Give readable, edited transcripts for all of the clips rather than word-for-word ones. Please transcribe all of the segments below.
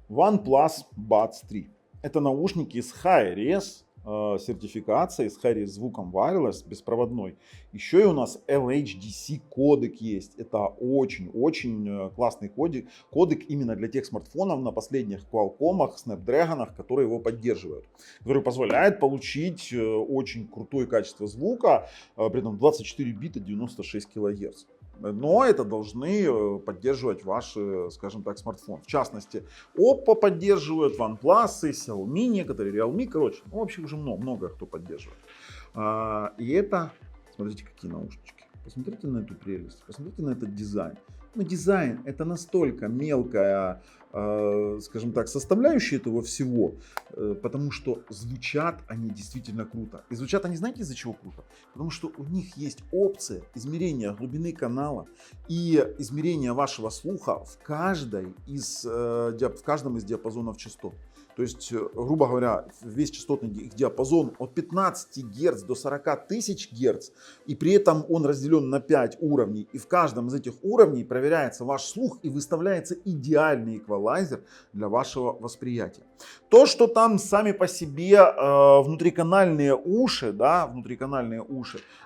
OnePlus Buds 3. Это наушники с Hi-Res сертификацией, с Hi-Res звуком wireless, беспроводной. Еще и у нас LHDC кодек есть. Это очень-очень классный кодек именно для тех смартфонов на последних Qualcomm, Snapdragon, которые его поддерживают. Который позволяет получить очень крутое качество звука, при этом 24 бита 96 кГц. Но это должны поддерживать ваши, скажем так, смартфоны. В частности, Oppo поддерживает, OnePlus, Xiaomi, некоторые Realme, короче, ну, вообще уже много кто поддерживает. И это, смотрите, какие наушнички. Посмотрите на эту прелесть, посмотрите на этот дизайн. Ну, дизайн это настолько мелкая, скажем так, составляющая этого всего, потому что звучат они действительно круто. И звучат они, знаете, из-за чего круто? Потому что у них есть опция измерения глубины канала и измерения вашего слуха в каждом из диапазонов частот. То есть, грубо говоря, весь частотный диапазон от 15 Гц до 40 тысяч Гц, и при этом он разделен на 5 уровней, и в каждом из этих уровней проверяется ваш слух и выставляется идеальный эквалайзер для вашего восприятия. То, что там сами по себе внутриканальные уши,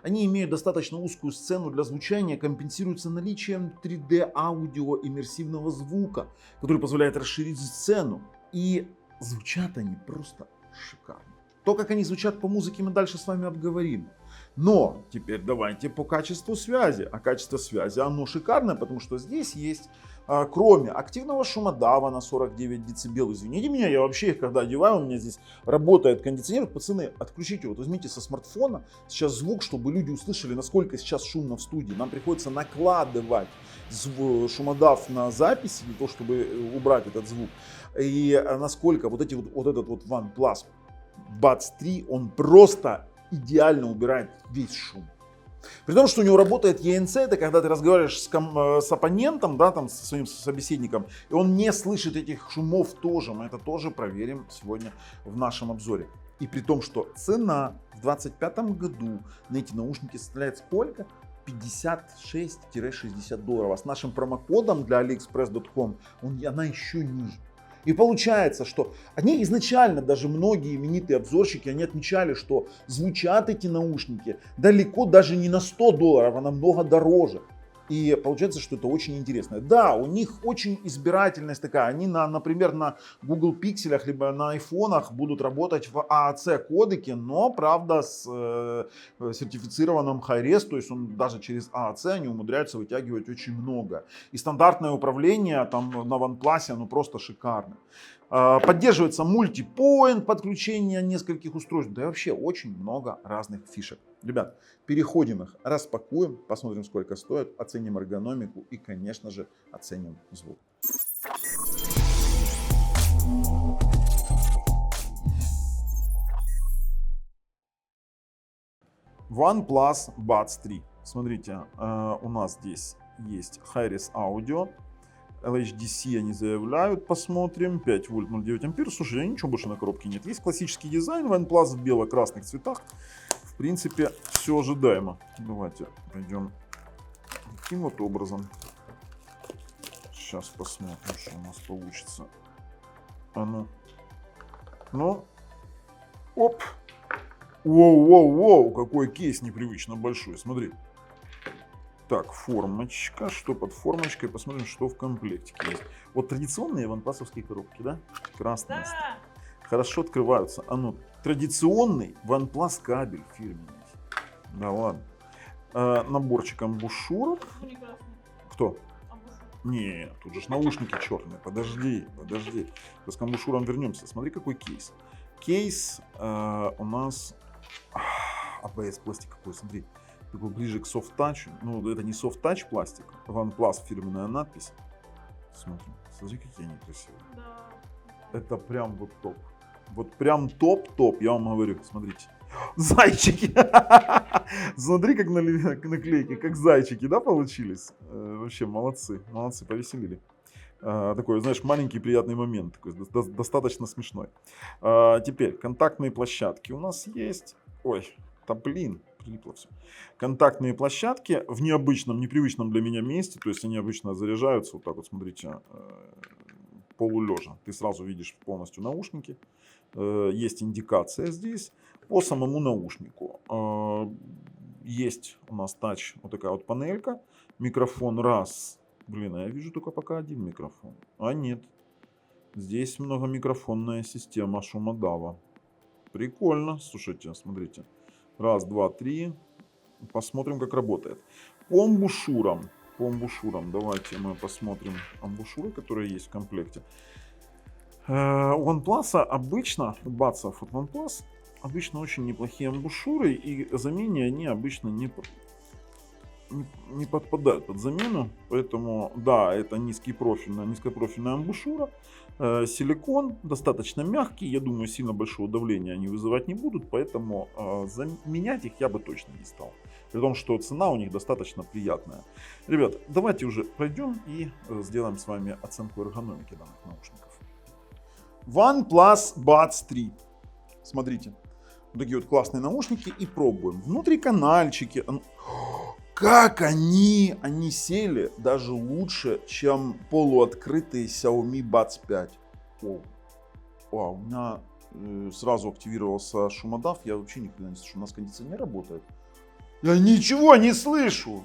они имеют достаточно узкую сцену для звучания, компенсируются наличием 3D аудио иммерсивного звука, который позволяет расширить сцену. И звучат они просто шикарно. То, как они звучат по музыке, мы дальше с вами обговорим. Но теперь давайте по качеству связи. А качество связи, оно шикарное, потому что здесь есть, кроме активного шумодава на 49 дБ, извините меня, я вообще их когда одеваю, у меня здесь работает кондиционер. Пацаны, отключите, вот возьмите со смартфона сейчас звук, чтобы люди услышали, насколько сейчас шумно в студии. Нам приходится накладывать шумодав на записи, для того, чтобы убрать этот звук. И насколько вот этот OnePlus Buds 3, он просто идеально убирает весь шум. При том, что у него работает ENC, это когда ты разговариваешь с оппонентом, да, там, со своим собеседником, и он не слышит этих шумов тоже. Мы это тоже проверим сегодня в нашем обзоре. И при том, что цена в 2025 году на эти наушники составляет сколько? $56-60. А с нашим промокодом для AliExpress.com она еще ниже. И получается, что они изначально, даже многие именитые обзорщики, они отмечали, что звучат эти наушники далеко даже не на $100, а намного дороже. И получается, что это очень интересно. Да, у них очень избирательность такая. Они, например, на Google Pixel либо на айфонах будут работать в AAC кодеке, но, правда, с сертифицированным Hi-Res, то есть он даже через AAC они умудряются вытягивать очень много. И стандартное управление там на OnePlus, оно просто шикарно. Поддерживается мультипоинт подключения нескольких устройств. Да и вообще очень много разных фишек. Ребят, переходим их, распакуем, посмотрим, сколько стоит, оценим эргономику и, конечно же, оценим звук. OnePlus Buds 3. Смотрите, у нас здесь есть Hi-Res аудио. LHDC они заявляют, посмотрим, 5 вольт 0,9 ампер. Слушай, ничего больше на коробке нет. Есть классический дизайн OnePlus в бело-красных цветах. В принципе, все ожидаемо. Давайте пойдем таким вот образом. Сейчас посмотрим, что у нас получится. А ну. Ну. Оп. Воу-воу-воу, какой кейс непривычно большой. Смотри. Так, формочка. Что под формочкой? Посмотрим, что в комплектике есть. Вот традиционные ванпласовские коробки, да? Красные. Да. Хорошо открываются. А ну, традиционный OnePlus кабель фирменный. Да ладно. Наборчик амбушюрок. Кто? Не, тут же наушники черные. Подожди. Сейчас к амбушюрам вернемся. Смотри, какой кейс. Кейс у нас ABS пластик какой, смотри. Такой ближе к soft touch. Ну, это не soft touch пластик. OnePlus фирменная надпись. Смотри, какие они красивые. Да. Это прям вот топ. Вот прям топ-топ, я вам говорю. Смотрите. Зайчики. Смотри, как наклейки, как зайчики, да, получились? Вообще молодцы, повеселили. Такой, знаешь, маленький приятный момент, такой, достаточно смешной. Теперь контактные площадки у нас есть. Ой, да блин, прилипло все. Контактные площадки в необычном, непривычном для меня месте. То есть они обычно заряжаются вот так вот, смотрите, полулежа. Ты сразу видишь полностью наушники. Есть индикация здесь по самому наушнику. Есть у нас тач, вот такая вот панелька. Микрофон раз. Блин, а я вижу только пока один микрофон. А нет. Здесь многомикрофонная система шумодава. Прикольно. Слушайте, смотрите. Раз, два, три. Посмотрим, как работает. По амбушюрам. Давайте мы посмотрим амбушюры, которые есть в комплекте. У OnePlus обычно, у бацов от OnePlus, обычно очень неплохие амбушюры, и замене они обычно не подпадают под замену. Поэтому, да, это низкопрофильная амбушюра. Силикон достаточно мягкий, я думаю, сильно большого давления они вызывать не будут, поэтому заменять их я бы точно не стал. При том, что цена у них достаточно приятная. Ребят, давайте уже пройдем и сделаем с вами оценку эргономики данных наушников. OnePlus Buds 3. Смотрите, вот такие вот классные наушники, и пробуем. Внутриканальчики. Как они сели даже лучше, чем полуоткрытые Xiaomi Buds 5. Вау, у меня сразу активировался шумодав. Я вообще никогда не слышу. У нас кондиционер работает. Я ничего не слышу.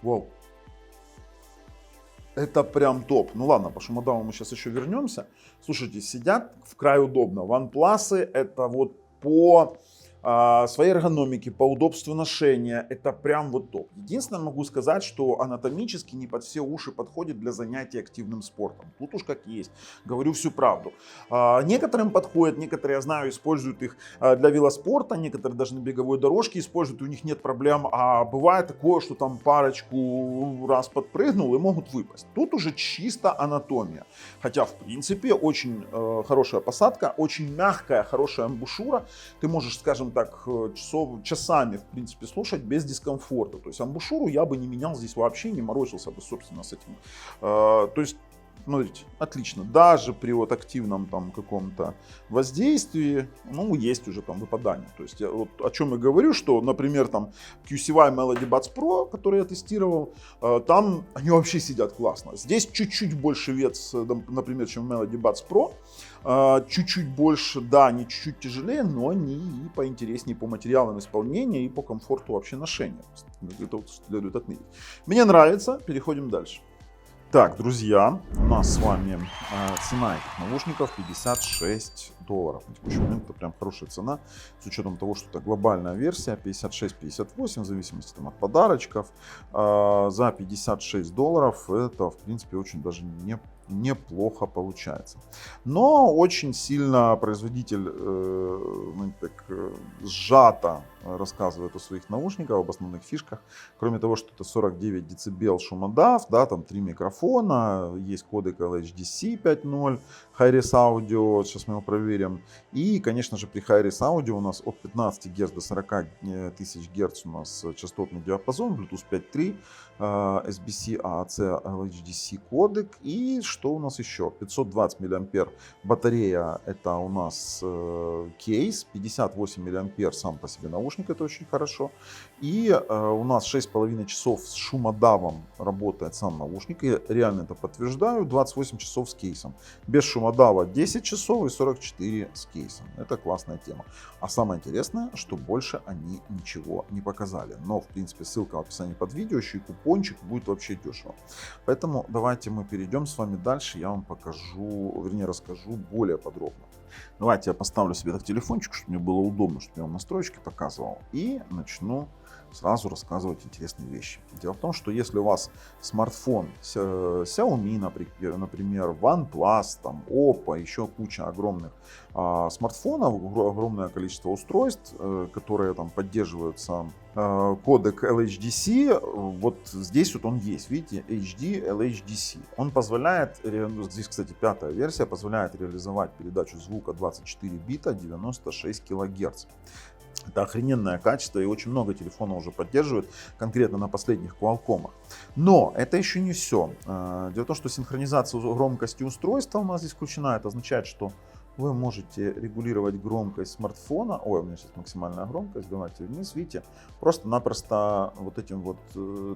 Вау. Это прям топ. Ну ладно, по шумодаву мы сейчас еще вернемся. Слушайте, сидят в край удобно. OnePlus это вот по своей эргономике, по удобству ношения, это прям вот топ. Единственное, могу сказать, что анатомически не под все уши подходит для занятий активным спортом. Тут уж как есть, говорю всю правду. Некоторым подходит, некоторые, я знаю, используют их для велоспорта, некоторые даже на беговой дорожке используют, у них нет проблем. А бывает такое, что там парочку раз подпрыгнул и могут выпасть. Тут уже чисто анатомия. Хотя, в принципе, очень хорошая посадка, очень мягкая, хорошая амбушюра. Ты можешь, скажем так, часами, в принципе, слушать без дискомфорта. То есть амбушюру я бы не менял здесь вообще, не морочился бы, собственно, с этим. То есть, смотрите, отлично. Даже при вот активном там каком-то воздействии, ну, есть уже там выпадание. То есть, я вот о чем я говорю, что, например, там QCY Melody Buds Pro, который я тестировал, там они вообще сидят классно. Здесь чуть-чуть больше вес, например, чем в Melody Buds Pro. Чуть-чуть больше, да, они чуть-чуть тяжелее, но они и поинтереснее по материалам исполнения, и по комфорту вообще ношения. Это вот следует отметить. Мне нравится, переходим дальше. Так, друзья, у нас с вами цена этих наушников $56. На текущий момент это прям хорошая цена, с учетом того, что это глобальная версия, 56-58, в зависимости там, от подарочков. За $56 это, в принципе, очень даже неплохо получается. Но очень сильно производитель сжато рассказывает о своих наушниках, об основных фишках. Кроме того, что это 49 дБ шумодав, да, там 3 микрофона, есть кодек LHDC 5.0, Hi-Res Audio, сейчас мы его проверим. И, конечно же, при Hi-Res Audio у нас от 15 Гц до 40 тысяч Гц у нас частотный диапазон, Bluetooth 5.3, SBC, AAC, LHDC кодек. И что у нас еще? 520 мА батарея, это у нас кейс, 58 мА сам по себе наушник, это очень хорошо. И у нас 6,5 часов с шумодавом работает сам наушник, и реально это подтверждаю, 28 часов с кейсом. Без шумодава 10 часов и 44 с кейсом. Это классная тема. А самое интересное, что больше они ничего не показали. Но, в принципе, ссылка в описании под видео, еще и купончик, будет вообще дешево. Поэтому давайте мы перейдем с вами дальше, я вам покажу, вернее расскажу более подробно. Давайте я поставлю себе так телефончик, чтобы мне было удобно, чтобы я вам настройки показывал. И начну сразу рассказывать интересные вещи. Дело в том, что если у вас смартфон Xiaomi, например, OnePlus, там, Oppo, еще куча огромных смартфонов, огромное количество устройств, которые там поддерживаются кодек LHDC, вот здесь вот он есть, видите, HD LHDC. Он позволяет, здесь, кстати, 5-я версия, позволяет реализовать передачу звука 24 бита 96 кГц. Это охрененное качество, и очень много телефонов уже поддерживают, конкретно на последних Qualcomm. Но это еще не все. Дело в том, что синхронизация громкости устройства у нас здесь включена. Это означает, что вы можете регулировать громкость смартфона. Ой, у меня сейчас максимальная громкость. Давайте вниз, видите. Просто-напросто вот этим вот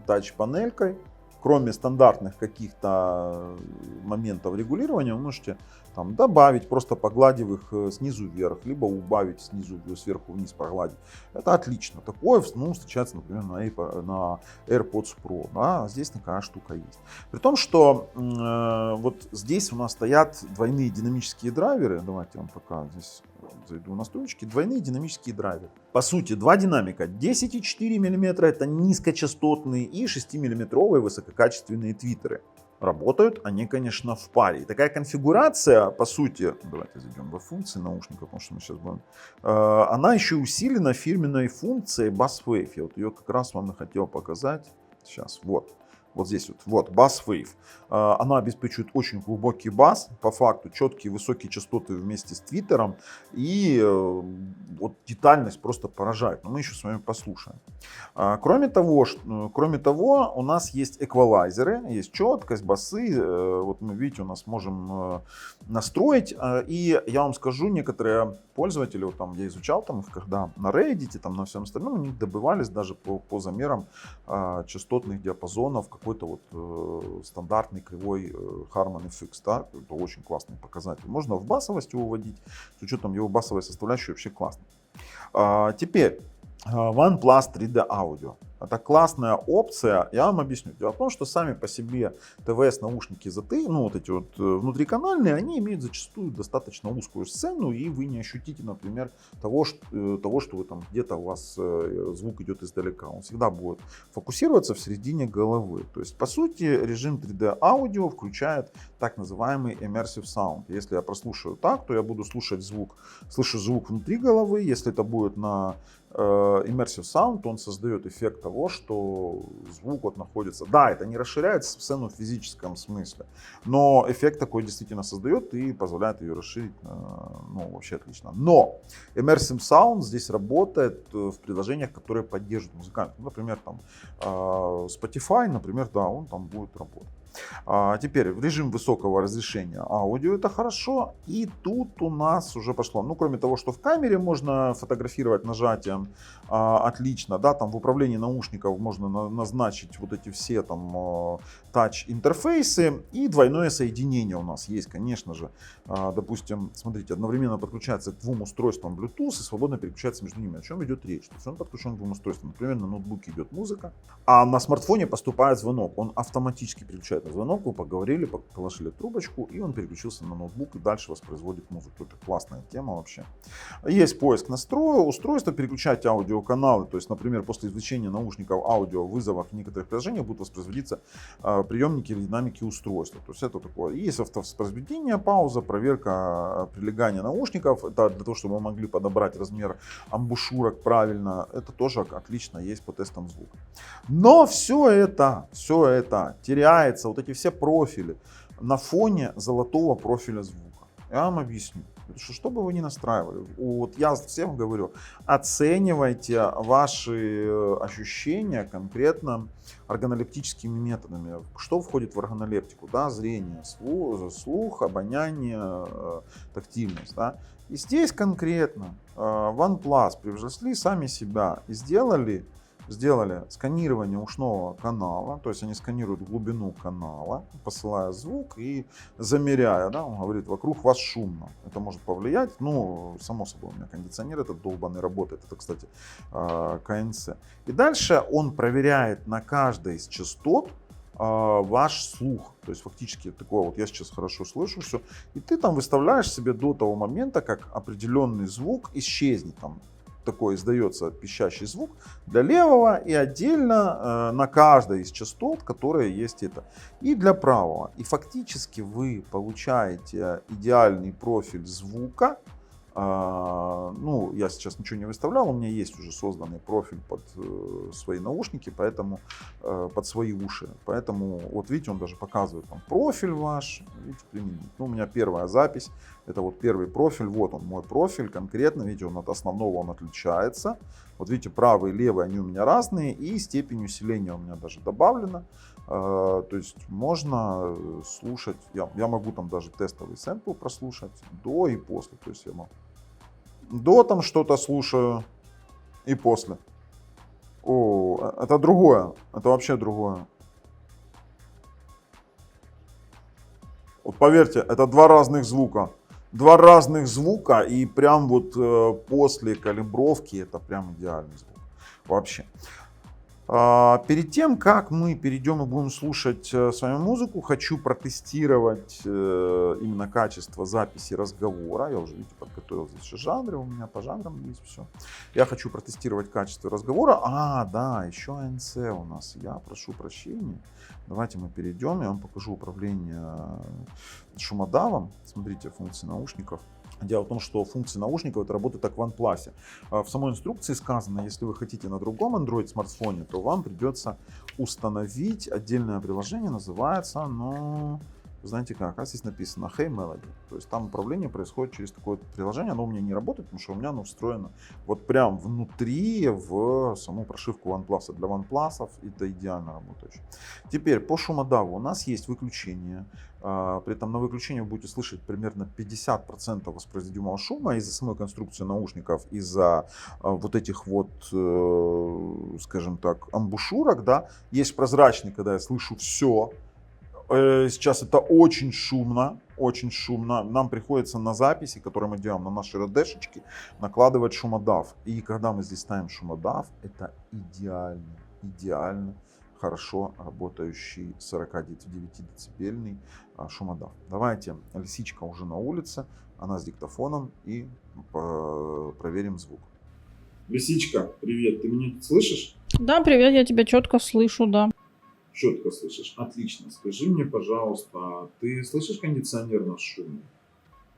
тач-панелькой кроме стандартных каких-то моментов регулирования, вы можете там добавить, просто погладив их снизу вверх, либо убавить сверху вниз, погладить. Это отлично. Такое, ну, встречается, например, на AirPods Pro. Да? Здесь такая штука есть. При том, что вот здесь у нас стоят двойные динамические драйверы. Давайте я вам пока здесь зайду в настройки. Двойные динамические драйверы. По сути, два динамика. 10,4 мм это низкочастотные и 6-миллиметровые высококачественные твиттеры. Работают они, конечно, в паре. И такая конфигурация, по сути, давайте зайдем во функции наушников, потому что мы сейчас будем, она еще усилена фирменной функцией Bass Wave. Я вот ее как раз вам и хотел показать. Сейчас, вот здесь вот Bass Wave. Она обеспечивает очень глубокий бас, по факту четкие высокие частоты вместе с твиттером, и вот детальность просто поражает. Но мы еще с вами послушаем. Кроме того, у нас есть эквалайзеры, есть четкость, басы. Вот мы, видите, у нас можем настроить. И я вам скажу, некоторые пользователи, вот там я изучал там их, когда на Reddit, там на всем остальном, они добывались даже по замерам частотных диапазонов какой-то вот стандартный кривой Harman FX, да, это очень классный показатель. Можно в басовость его вводить, с учетом его басовой составляющей вообще классно. Теперь OnePlus 3D Audio. Это классная опция, я вам объясню. Дело в том, что сами по себе ТВС-наушники ZT, ну вот эти вот внутриканальные, они имеют зачастую достаточно узкую сцену, и вы не ощутите, например, того, что вы там где-то у вас звук идет издалека. Он всегда будет фокусироваться в середине головы. То есть, по сути, режим 3D аудио включает так называемый Immersive Sound. Если я прослушаю так, то я буду слышать звук внутри головы. Если это будет на Immersive Sound, он создает эффект того, что звук вот находится. Да, это не расширяет сцену в физическом смысле, но эффект такой действительно создает и позволяет ее расширить, ну, вообще отлично. Но Immersive Sound здесь работает в приложениях, которые поддерживают музыкантов. Например, там Spotify, например, да, он там будет работать. Теперь в режим высокого разрешения аудио это хорошо. И тут у нас уже пошло, ну кроме того, что в камере можно фотографировать нажатием, отлично, да, там в управлении наушников можно назначить вот эти все там тач интерфейсы, и двойное соединение у нас есть, конечно же. Допустим, смотрите, одновременно подключается к двум устройствам Bluetooth и свободно переключается между ними. О чем идет речь? То есть он подключен к двум устройствам. Например, на ноутбуке идет музыка, а на смартфоне поступает звонок. Он автоматически переключает на звонок, вы поговорили, положили трубочку, и он переключился на ноутбук и дальше воспроизводит музыку. Это классная тема вообще. Есть поиск настроек, устройства, переключать аудиоканалы. То есть, например, после извлечения наушников аудио в вызовах в некоторых приложениях будут воспроизводиться приемники или динамики устройства. То есть это такое. Есть автовоспроизведение, пауза, проверка прилегания наушников. Это для того, чтобы вы могли подобрать размер амбушюрок правильно. Это тоже отлично есть по тестам звука. Но все это теряется, вот эти все профили на фоне золотого профиля звука. Я вам объясню. Что бы вы ни настраивали, вот я всем говорю, оценивайте ваши ощущения конкретно органолептическими методами. Что входит в органолептику? Да, зрение, слух, обоняние, тактильность. Да? И здесь конкретно OnePlus превзошли сами себя и сделали сканирование ушного канала, то есть они сканируют глубину канала, посылая звук и замеряя, да, он говорит, вокруг вас шумно. Это может повлиять, ну, само собой, у меня кондиционер этот долбанный работает, это, кстати, КНЦ. И дальше он проверяет на каждой из частот ваш слух, то есть фактически такое вот я сейчас хорошо слышу все, и ты там выставляешь себе до того момента, как определенный звук исчезнет, там такой издается пищащий звук для левого и отдельно на каждой из частот, которые есть это, и для правого. И фактически вы получаете идеальный профиль звука. Ну, я сейчас ничего не выставлял, у меня есть уже созданный профиль под свои наушники, поэтому под свои уши. Поэтому, вот видите, он даже показывает там профиль ваш, видите, применить. Ну, у меня первая запись, это вот первый профиль, вот он мой профиль конкретно, видите, он от основного он отличается. Вот видите, правый и левый, они у меня разные, и степень усиления у меня даже добавлена. То есть можно слушать, я могу там даже тестовый сэмпл прослушать до и после. То есть я могу до там что-то слушаю и после. О, это другое, это вообще другое. Вот поверьте, это два разных звука. Два разных звука, и прям вот после калибровки это прям идеальный звук. Вообще. Перед тем, как мы перейдем и будем слушать с вами музыку, хочу протестировать именно качество записи разговора. Я уже, видите, подготовил здесь еще жанры, у меня по жанрам есть все. Я хочу протестировать качество разговора. Да, еще АНС у нас. Я прошу прощения. Давайте мы перейдем, я вам покажу управление шумодавом. Смотрите, функции наушников. Дело в том, что функции наушников это работает как в OnePlus. В самой инструкции сказано, если вы хотите на другом Android смартфоне, то вам придется установить отдельное приложение, называется оно, знаете как, здесь написано Hey Melody. То есть там управление происходит через такое приложение, оно у меня не работает, потому что у меня оно встроено вот прям внутри в саму прошивку OnePlus. Для OnePlus это идеально работающее. Теперь по шумодаву у нас есть выключение. При этом на выключении вы будете слышать примерно 50% воспроизводимого шума из-за самой конструкции наушников, из-за вот этих вот, скажем так, амбушюрок, да. Есть прозрачный, когда я слышу все. Сейчас это очень шумно, очень шумно. Нам приходится на записи, которые мы делаем на наши РДшечки, накладывать шумодав. И когда мы здесь ставим шумодав, это идеально хорошо работающий 49-децибельный шумодав. Давайте, лисичка уже на улице, она с диктофоном, и проверим звук. Лисичка, привет, ты меня слышишь? Да, привет, я тебя четко слышу, да. Четко слышишь, отлично. Скажи мне, пожалуйста, ты слышишь кондиционер на шуме?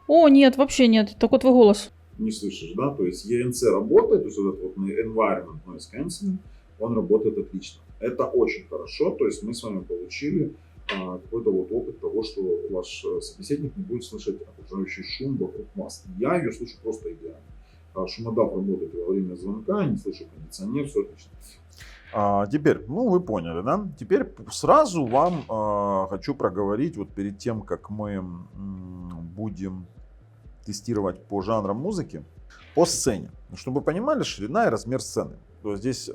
О, нет, вообще нет, только твой голос. Не слышишь, да? То есть ENC работает, то есть вот этот вот Environment Noise Cancelling, он работает отлично. Это очень хорошо, то есть мы с вами получили какой-то вот опыт того, что ваш собеседник не будет слышать окружающий шум вокруг вас. Я ее слышу просто идеально. Шумодав работает во время звонка, не слышу кондиционер, все отлично. Теперь, вы поняли, да? Теперь сразу вам хочу проговорить, вот перед тем, как мы будем тестировать по жанрам музыки, по сцене. Чтобы вы понимали, ширина и размер сцены. То есть здесь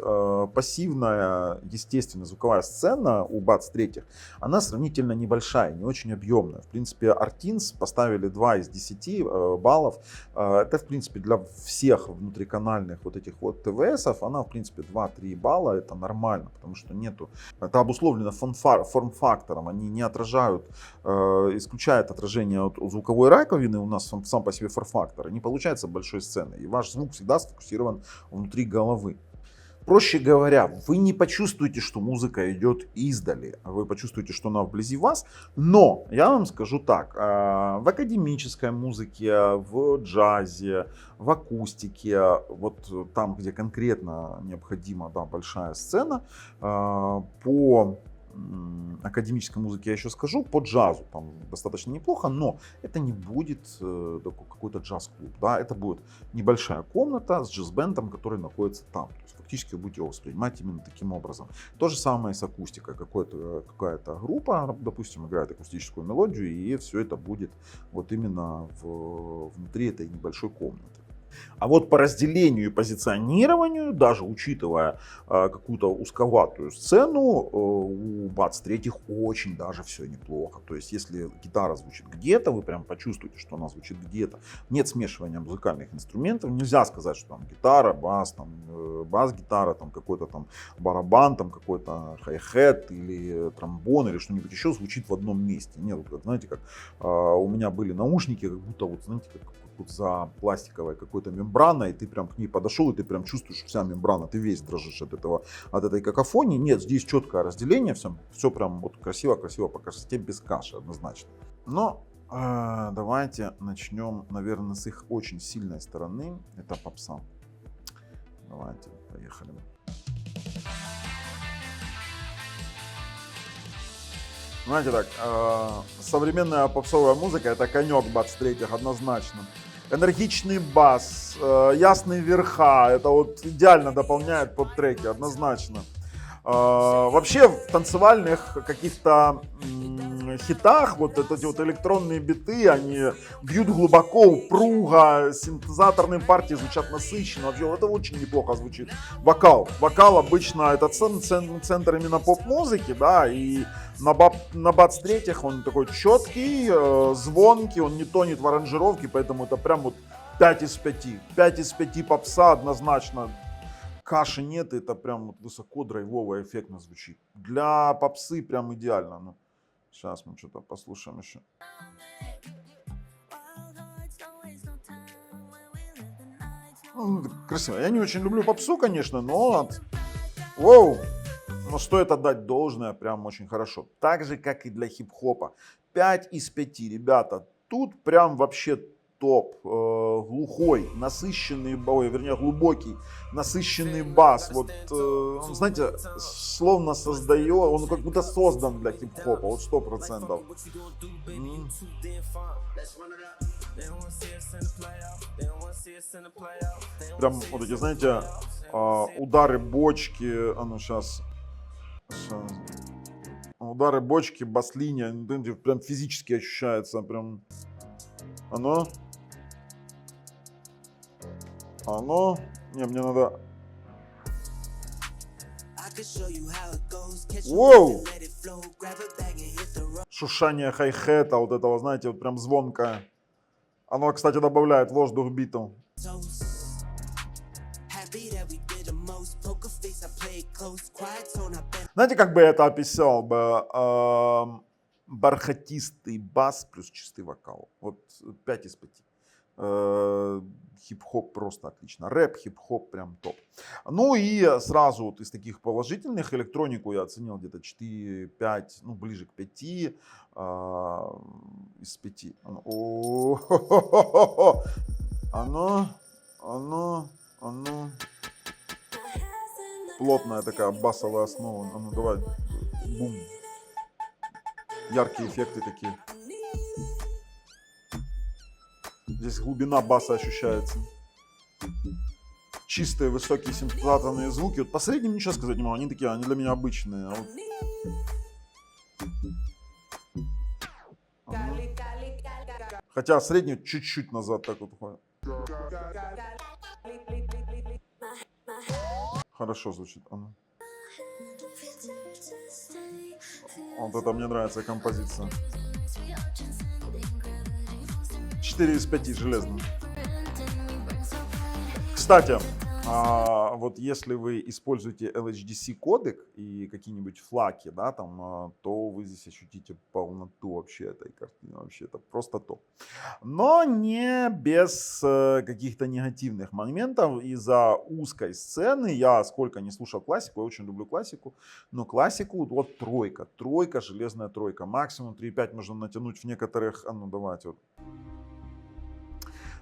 пассивная, естественно, звуковая сцена у Buds 3, она сравнительно небольшая, не очень объемная. В принципе, Artins поставили 2 из 10 баллов. Это, в принципе, для всех внутриканальных вот этих вот ТВСов, она, в принципе, 2-3 балла, это нормально, потому что нету, это обусловлено форм-фактором, они не отражают, исключают отражение от звуковой раковины, у нас сам по себе форм-фактор, не получается большой сцены, и ваш звук всегда сфокусирован внутри головы. Проще говоря, вы не почувствуете, что музыка идет издали, вы почувствуете, что она вблизи вас, но я вам скажу так, в академической музыке, в джазе, в акустике, вот там, где конкретно необходима большая сцена, по академической музыке я еще скажу, по джазу там достаточно неплохо, но это не будет какой-то джаз-клуб, да, это будет небольшая комната с джаз-бендом, который находится там. То есть фактически вы будете его воспринимать именно таким образом. То же самое с акустикой. Какая-то группа, допустим, играет акустическую мелодию, и все это будет вот именно внутри этой небольшой комнаты. А вот по разделению и позиционированию, даже учитывая какую-то узковатую сцену, у Buds 3 очень даже все неплохо. То есть если гитара звучит где-то, вы прям почувствуете, что она звучит где-то. Нет смешивания музыкальных инструментов. Нельзя сказать, что там гитара, бас, там бас-гитара, там какой-то там барабан, там какой-то хай-хет или тромбон или что-нибудь еще звучит в одном месте. Нет, вот, знаете, как у меня были наушники, как будто вот, знаете, как за пластиковой какой-то мембраной, ты прям к ней подошел, и ты прям чувствуешь вся мембрана, ты весь дрожишь от этой какофонии. Нет, здесь четкое разделение, все прям вот красиво по красоте, без каши однозначно. Но давайте начнем, наверное, с их очень сильной стороны, это попса. Давайте, поехали. Знаете так, современная попсовая музыка — это конек Buds 3 однозначно. Энергичный бас, ясные верха, это вот идеально дополняет под треки однозначно. Вообще в танцевальных каких-то хитах вот эти вот электронные биты, они бьют глубоко, упруго, синтезаторные партии звучат насыщенно, вообще это очень неплохо звучит. Вокал обычно это центр именно поп-музыки, да, и на бац-третьих он такой четкий, звонкий, он не тонет в аранжировке, поэтому это прям вот 5 из 5. 5 из 5 попса однозначно. Каши нет, это прям вот высоко, драйвово, эффектно звучит. Для попсы прям идеально. Ну, сейчас мы что-то послушаем еще. Ну, красиво. Я не очень люблю попсу, конечно, но... Воу! Но стоит отдать должное, прям очень хорошо. Так же, как и для хип-хопа. 5 из 5, ребята. Тут прям вообще топ. Глухой, насыщенный, глубокий, насыщенный бас. Вот, знаете, словно создает, он как будто создан для хип-хопа, вот 100%. Прям вот эти, знаете, удары бочки, сейчас. Удары бочки, бас-линия, прям физически ощущается, прям. Оно. Не, мне надо. Воу! Шуршание хай-хета, вот этого, знаете, вот прям звонкое. Оно, кстати, добавляет воздух биту. Знаете, как бы я это описал бы? Бархатистый бас плюс чистый вокал. Вот 5 из 5. Хип-хоп просто отлично. Рэп, хип-хоп прям топ. Ну и сразу вот из таких положительных электронику я оценил где-то 4-5, ну ближе к 5 из 5. Оно. Плотная такая басовая основа. Ну давай. Бум. Яркие эффекты такие. Здесь глубина баса ощущается. Чистые, высокие синтезаторные звуки. Вот по средним ничего сказать не могу. Они такие, они для меня обычные. А вот... Хотя средний чуть-чуть назад так вот уходит. Хорошо звучит. Вот это мне нравится композиция. 4 из 5 железно. Кстати, вот если вы используете LHDC кодек и какие-нибудь флаки, да, там, то вы здесь ощутите полноту вообще этой картины. Вообще это просто топ. Но не без каких-то негативных моментов. Из-за узкой сцены я сколько не слушал классику, я очень люблю классику, но классику вот тройка, железная тройка. Максимум 3,5 можно натянуть в некоторых, ну давайте вот.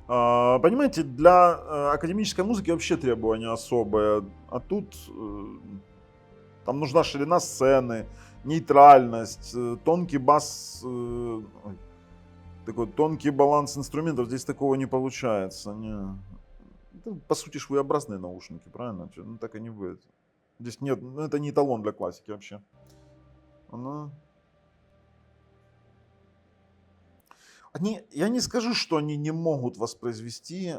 Понимаете, для академической музыки вообще требования особые, а тут там нужна ширина сцены, нейтральность, тонкий бас, такой тонкий баланс инструментов, здесь такого не получается. Не. Это, по сути, своеобразные наушники, правильно? Ну так и не будет. Здесь нет, ну, это не эталон для классики вообще. Я не скажу, что они не могут воспроизвести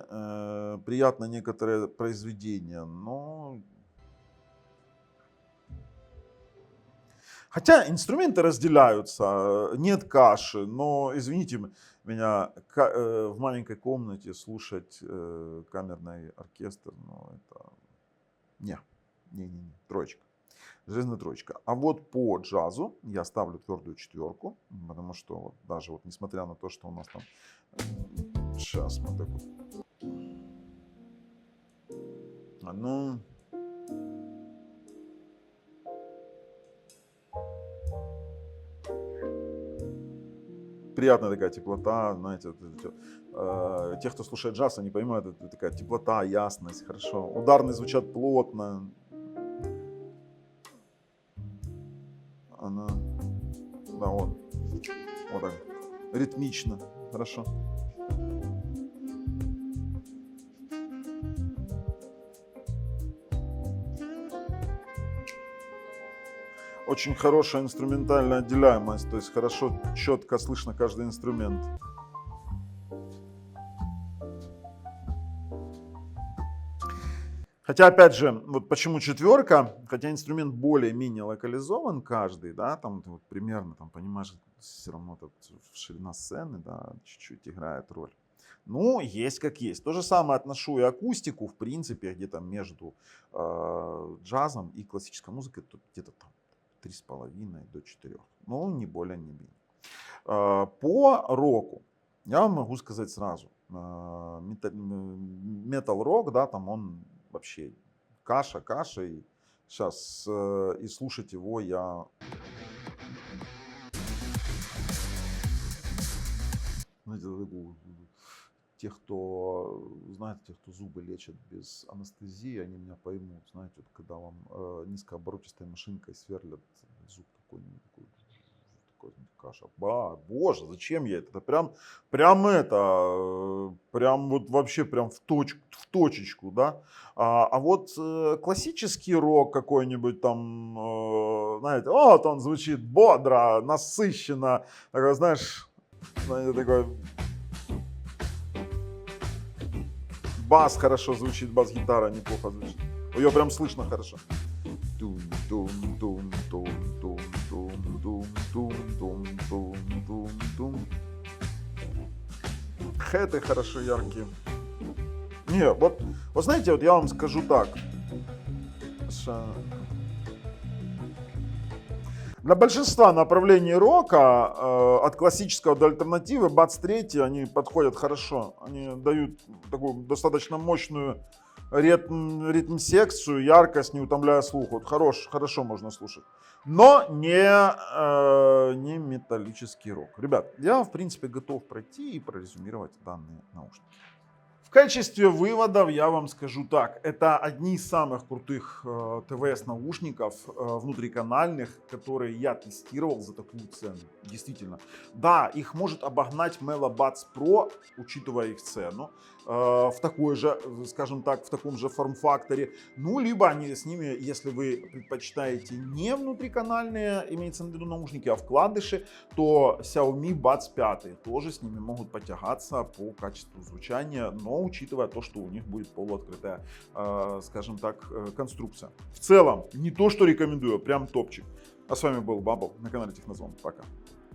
приятно некоторые произведения, но... Хотя инструменты разделяются, нет каши, но, извините меня, в маленькой комнате слушать камерный оркестр, ну это... Не, троечка. Железная троечка. А вот по джазу я ставлю твердую 4, потому что вот, даже вот несмотря на то, что у нас там... Сейчас мы так вот... Ну... Приятная такая теплота, знаете, те, кто слушает джаз, они понимают, это такая теплота, ясность, хорошо. Ударные звучат плотно. Она, да, вот так, ритмично, хорошо. очень хорошая инструментальная отделяемость, то есть хорошо, четко слышно каждый инструмент. Хотя, опять же, вот почему четверка, хотя инструмент более-менее локализован каждый, да, там ты вот примерно, там, понимаешь, все равно тут ширина сцены, да, чуть-чуть играет роль. Ну, есть как есть. То же самое отношу и акустику, в принципе, где-то между джазом и классической музыкой, тут где-то там 3,5 до 4. Ну, не более, не менее. По року я вам могу сказать сразу. Метал-рок, да, там он вообще каша. И сейчас и слушать его я... Знаете, тех, кто, знаете, тех, кто зубы лечат без анестезии, они меня поймут. Знаете, вот когда вам низкооборотистой машинкой сверлят зуб такой каша. Боже, зачем я это? Это прям вот вообще прям в точечку, да. А вот классический рок какой-нибудь там, знаете, вот он звучит бодро, насыщенно, такой, знаешь, такой бас хорошо звучит, бас-гитара неплохо звучит. Ее прям слышно хорошо. Хэты хорошо яркие. Не, вот знаете, вот я вам скажу так. Для большинства направлений рока, от классического до альтернативы, бац-3, они подходят хорошо. Они дают такую достаточно мощную ритм-секцию, яркость, не утомляя слух. Вот хорошо можно слушать. Но не металлический рок. Ребят, я в принципе готов пройти и прорезюмировать данные наушники. В качестве выводов я вам скажу так. Это одни из самых крутых ТВС-наушников внутриканальных, которые я тестировал за такую цену. Действительно. Да, их может обогнать Melo Buds Pro, учитывая их цену. В такой же, скажем так, в таком же форм-факторе. Ну, либо они с ними, если вы предпочитаете не внутриканальные, имеется в виду наушники, а вкладыши, то Xiaomi Buds 5 тоже с ними могут потягаться по качеству звучания, но учитывая то, что у них будет полуоткрытая, скажем так, конструкция. В целом, не то, что рекомендую, прям топчик. А с вами был Бабл на канале Технозон. Пока.